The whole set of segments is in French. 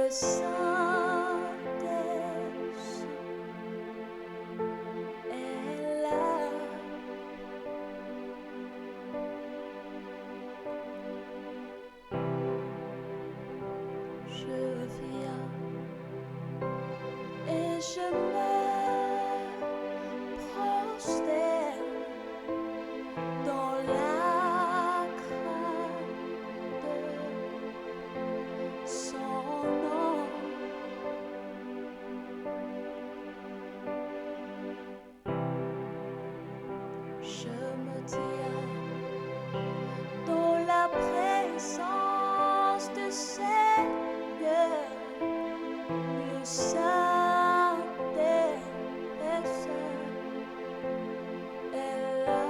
Saint-Esprit est là. Je viens et je me prosterne dans la crainte de son nom. Je me tiens dans la présence du Seigneur, le Saint-Esprit est là.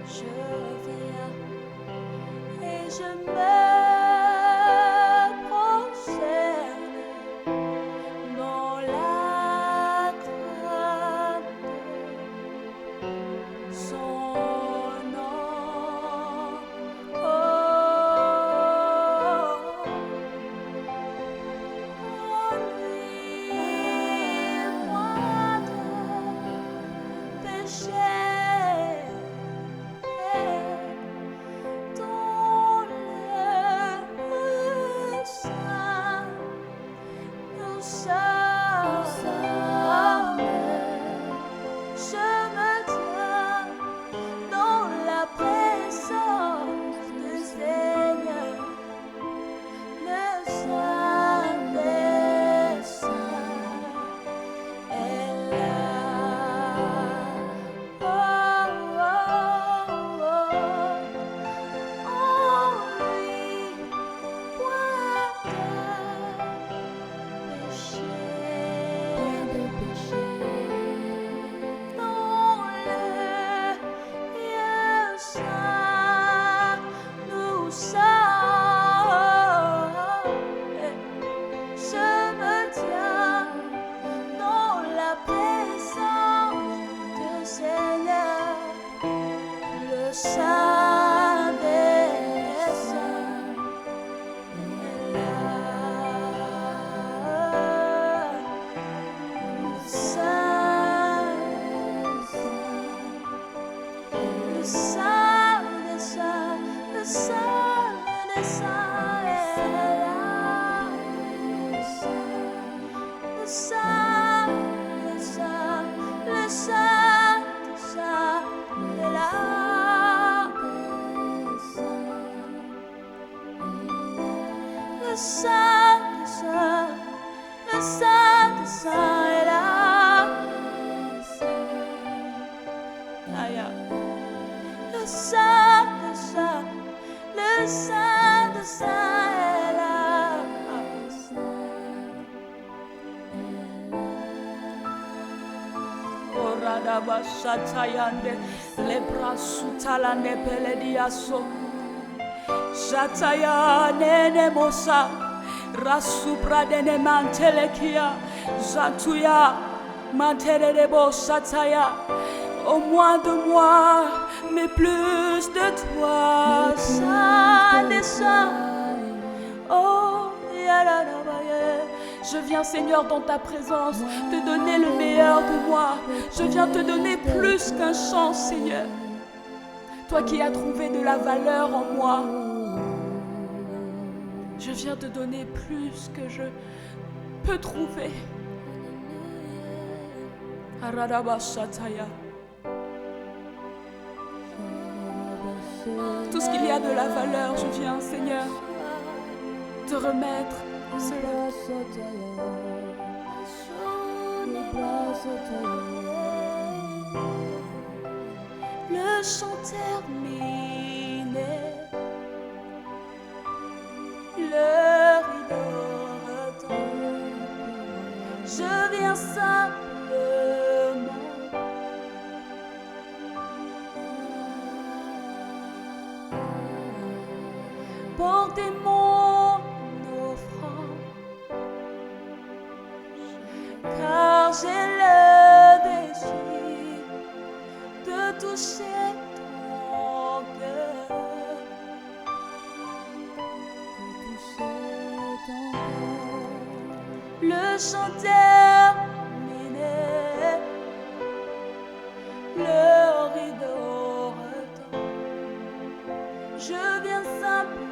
Je viens et je me prosterne dans la crainte de son nom. Oh, lui, moi de péché. Dans le sein, nous sommes. Je me tiens dans la présence du Seigneur, le Saint-Esprit est là. Oh, oh, oh. En lui, point de péché. Dans le lieu saint, nous sommes. Je me tiens dans la présence du Seigneur, le Saint-Esprit est là. Le Saint-Esprit, le Saint-Esprit est là. Le Saint-Esprit est là. Le Saint-Esprit est là. Aïe. Le Saint-Esprit est là. Oradaba Shatayande, Lebra Sutalande Pelediaso, Shataya Nene Mosa, Rasupra Dene Mantelekia, Zatuya, Mantelebo Shataya. Au moins de moi, mais plus de toi, Saint des Saints. Oh, je viens, Seigneur, dans ta présence, te donner le meilleur de moi. Je viens te donner plus qu'un chant, Seigneur. Toi qui as trouvé de la valeur en moi, je viens te donner plus que je peux trouver. Aradabashataya. Tout ce qu'il y a de la valeur, je viens, Seigneur, te remettre cela. Le chant terminé, le rideau retombe. Je viens simplement porter mon offrande, car j'ai le désir de toucher ton chant terminé, le rideau retombe. Je viens simplement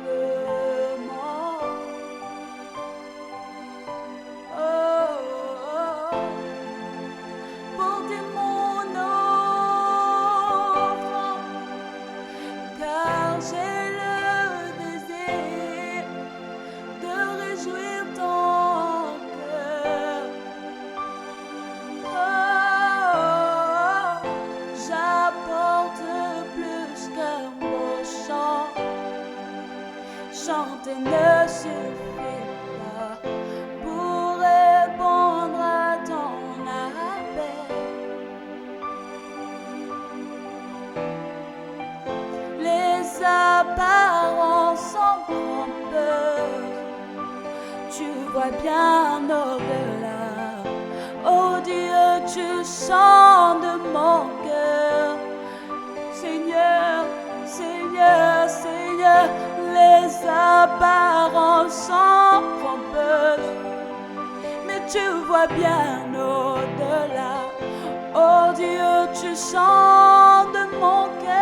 porter mon offrande, car j'ai le désir de réjouir ton cœur. J'apporte plus qu'un beau chant. Chanter ne suffit pas pour répondre à ton appel. Les apparences sont trompeuses, tu vois bien au-delà. Oh Dieu, tu sens de mon cœur. Seigneur, Seigneur, Seigneur, les apparences sont trompeuses, mais tu vois bien au-delà. Oh Dieu, tu sens de mon cœur.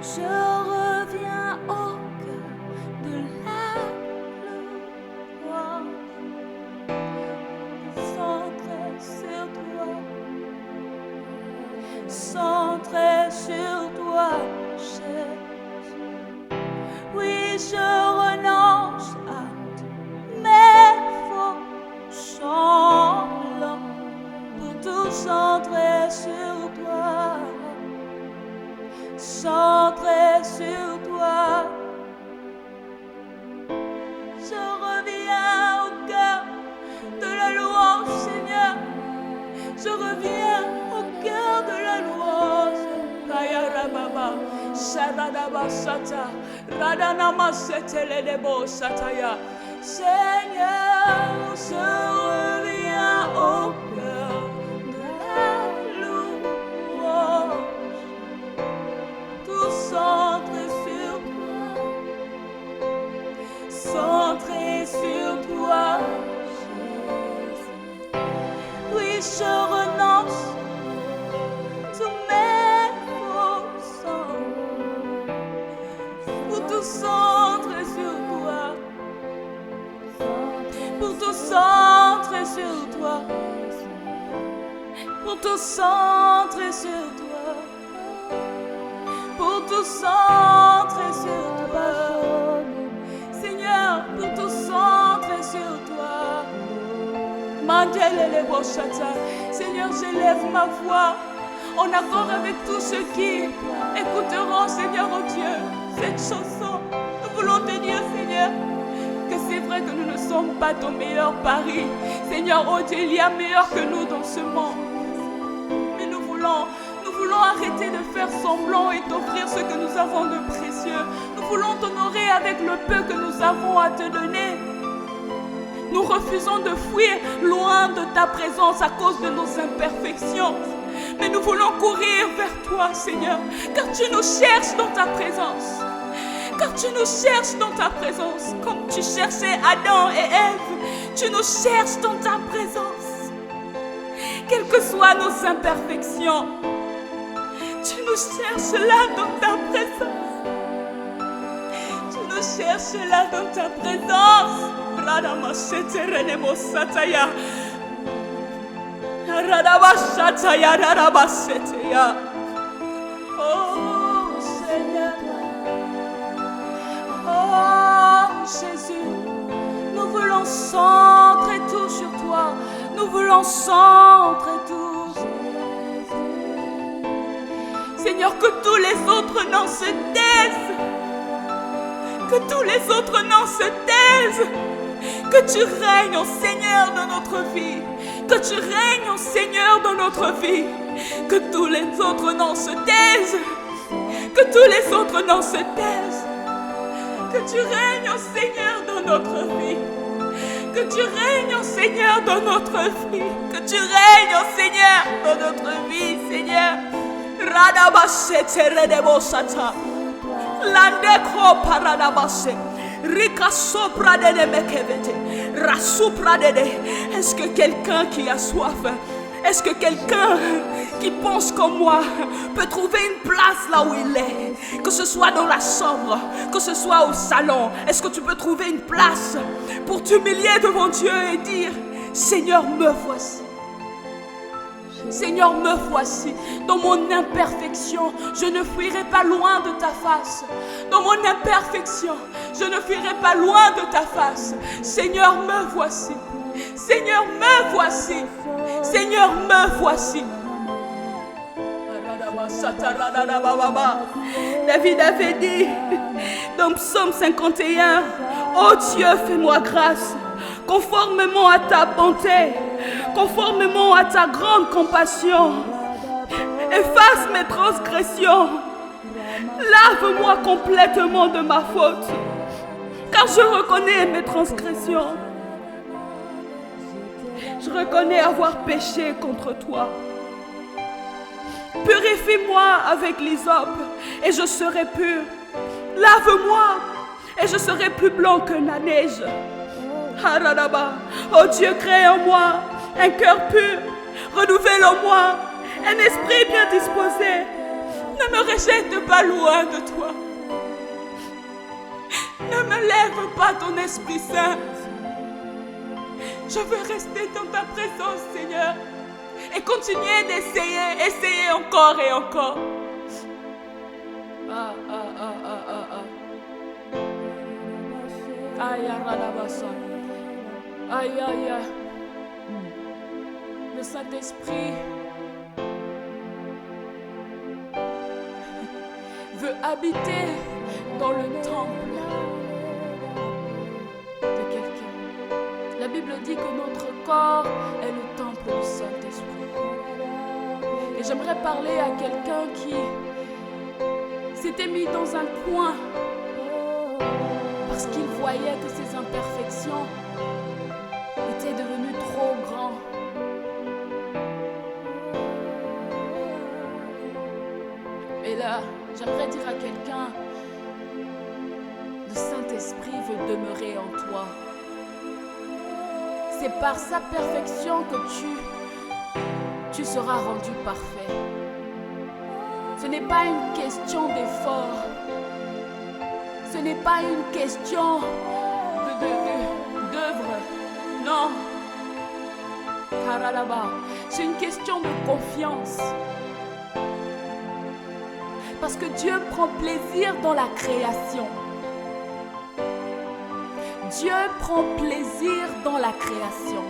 Je reviens au cœur de la louange, centré sur toi, centré sur toi, Jésus. Oui, je renonce à mes faux semblants pour tout centrer sur toi, centré sur toi. Je reviens au cœur de la louange, Seigneur. Je reviens au cœur de la louange. Kaya Rababa, Sharadaba Sata, Radanama Seteledebo Sataya. Seigneur, je reviens au cœur de la louange. Tout centré sur toi, centré sur toi. Oui, je renonce tous mes faux sens pour tout centrer sur toi, pour tout centrer sur toi, pour tout centrer sur toi, pour tout centrer sur toi, Seigneur, pour tout centrer sur toi. Seigneur, j'élève ma voix en accord avec tous ceux qui écouteront, Seigneur, oh Dieu, cette chanson. Nous voulons te dire, Seigneur, que c'est vrai que nous ne sommes pas ton meilleur pari. Seigneur, oh Dieu, il y a meilleur que nous dans ce monde. Mais nous voulons arrêter de faire semblant et t'offrir ce que nous avons de précieux. Nous voulons t'honorer avec le peu que nous avons à te donner. Nous refusons de fuir loin de ta présence à cause de nos imperfections. Mais nous voulons courir vers toi, Seigneur, car tu nous cherches dans ta présence. Car tu nous cherches dans ta présence, comme tu cherchais Adam et Ève. Tu nous cherches dans ta présence. Quelles que soient nos imperfections, tu nous cherches là dans ta présence. Tu nous cherches là dans ta présence. Oh Seigneur, oh Jésus, nous voulons centrer tout sur toi. Nous voulons centrer tout. Seigneur, que tous les autres noms se taisent. Que tous les autres noms se taisent. Que tu règnes, ô Seigneur, dans notre vie. Que tu règnes, ô Seigneur, dans notre vie. Que tous les autres noms se taisent. Que tous les autres noms se taisent. Que tu règnes, ô Seigneur, dans notre vie. Que tu règnes, ô Seigneur, dans notre vie. Que tu règnes, ô Seigneur, dans notre vie, Seigneur. Radabashe teredebosata. Landekro paradabashe. Est-ce que quelqu'un qui a soif, est-ce que quelqu'un qui pense comme moi peut trouver une place là où il est? Que ce soit dans la chambre, que ce soit au salon, est-ce que tu peux trouver une place pour t'humilier devant Dieu et dire: Seigneur, me voici. Seigneur, me voici. Dans mon imperfection, je ne fuirai pas loin de ta face. Dans mon imperfection, je ne fuirai pas loin de ta face. Seigneur, me voici. Seigneur, me voici. Seigneur, me voici. David avait dit dans Psaume 51, ô Dieu, fais-moi grâce, conformément à ta bonté, conformément à ta grande compassion. Efface mes transgressions. Lave-moi complètement de ma faute, car je reconnais mes transgressions. Je reconnais avoir péché contre toi. Purifie-moi avec l'hysope et je serai pur. Lave-moi et je serai plus blanc que la neige. Oh Dieu, crée en moi un cœur pur. Renouvelle en moi un esprit bien disposé. Ne me rejette pas loin de toi. Ne me lève pas ton Esprit Saint. Je veux rester dans ta présence, Seigneur, et continuer d'essayer, essayer encore et encore. Aïe, aïe, aïe. Le Saint-Esprit veut habiter dans le temple de quelqu'un. La Bible dit que notre corps est le temple du Saint-Esprit. Et j'aimerais parler à quelqu'un qui s'était mis dans un coin parce qu'il voyait que ses imperfections étaient devenues trop grandes. Et là, j'aimerais dire à quelqu'un, le Saint-Esprit veut demeurer en toi. C'est par sa perfection que tu seras rendu parfait. Ce n'est pas une question d'effort. Ce n'est pas une question d'œuvre. Non. C'est une question de confiance. Parce que Dieu prend plaisir dans la création. Dieu prend plaisir dans la création.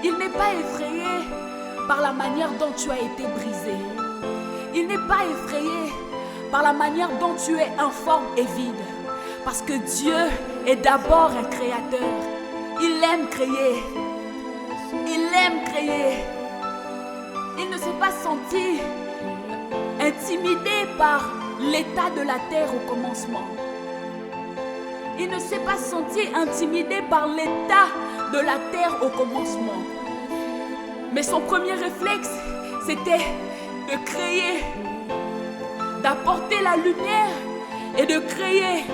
Il n'est pas effrayé par la manière dont tu as été brisé. Il n'est pas effrayé par la manière dont tu es informe et vide. Parce que Dieu est d'abord un créateur. Il aime créer. Il aime créer. Il ne s'est pas senti intimidé par l'état de la terre au commencement. Il ne s'est pas senti intimidé par l'état de la terre au commencement. Mais son premier réflexe, c'était de créer, d'apporter la lumière et de créer.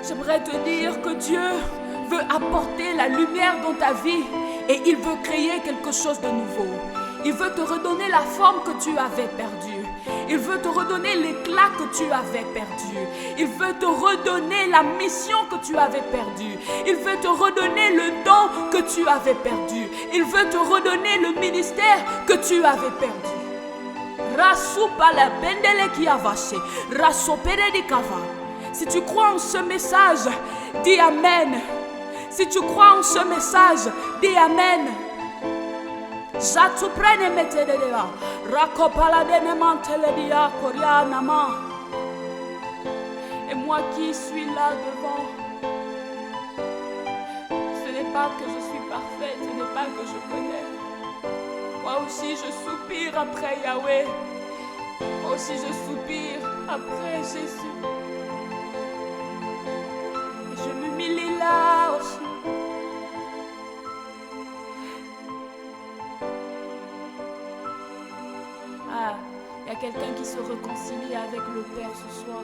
J'aimerais te dire que Dieu veut apporter la lumière dans ta vie et il veut créer quelque chose de nouveau. Il veut te redonner la forme que tu avais perdue. Il veut te redonner l'éclat que tu avais perdu. Il veut te redonner la mission que tu avais perdue. Il veut te redonner le don que tu avais perdu. Il veut te redonner le ministère que tu avais perdu. Si tu crois en ce message, dis Amen. Si tu crois en ce message, dis Amen. Et moi qui suis là devant, ce n'est pas que je suis parfaite, ce n'est pas que je connais. Moi aussi je soupire après Yahweh. Moi aussi je soupire après Jésus. Et je m'humilie là aussi. Il y a quelqu'un qui se réconcilie avec le Père ce soir.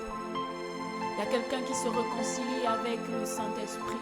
Il Il y a quelqu'un qui se réconcilie avec le Saint-Esprit.